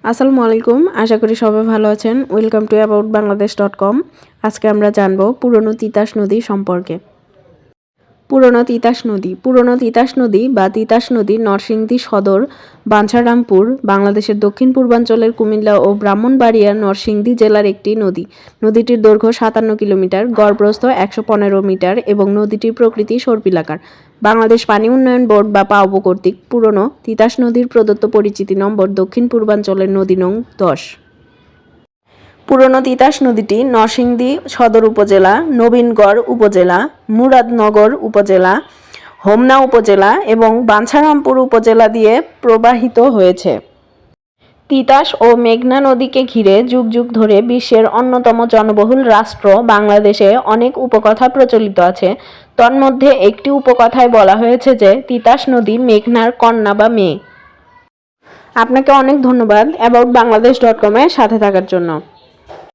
আসসালামু আলাইকুম, আশা করি সবাই ভালো আছেন। Welcome to aboutbangladesh.com। আজকে আমরা জানব পুরনো তিতাস নদী সম্পর্কে। পুরনো তিতাস নদী বা তিতাস নদী নরসিংদী সদর, বাঞ্ছারামপুর, বাংলাদেশের দক্ষিণ পূর্বাঞ্চলের কুমিল্লা ও ব্রাহ্মণবাড়িয়া নরসিংদী জেলার একটি নদী। নদীটির দৈর্ঘ্য 57 কিলোমিটার, গড়প্রস্থ 115 মিটার এবং নদীটির প্রকৃতি সর্পিলাকার। বাংলাদেশ পানি উন্নয়ন বোর্ড বা পাউবো কর্তৃক পুরনো তিতাস নদীর প্রদত্ত পরিচিতি নম্বর দক্ষিণ পূর্বাঞ্চলের নদী নং 10। পুরনো তিতাস নদীটি নরসিংদী সদর উপজেলা, নবীনগড় উপজেলা, মুরাদনগর উপজেলা, হোমনা উপজেলা এবং বাঞ্ছারামপুর উপজেলা দিয়ে প্রবাহিত হয়েছে। তিতাস ও মেঘনা নদীকে ঘিরে যুগ যুগ ধরে বিশ্বের অন্যতম জনবহুল রাষ্ট্র বাংলাদেশে অনেক উপকথা প্রচলিত আছে। তন্মধ্যে একটি উপকথায় বলা হয়েছে যে তিতাস নদী মেঘনার কন্যা বা মেয়ে। আপনাকে অনেক ধন্যবাদ অ্যাবাউট বাংলাদেশ.com এর সাথে থাকার জন্য।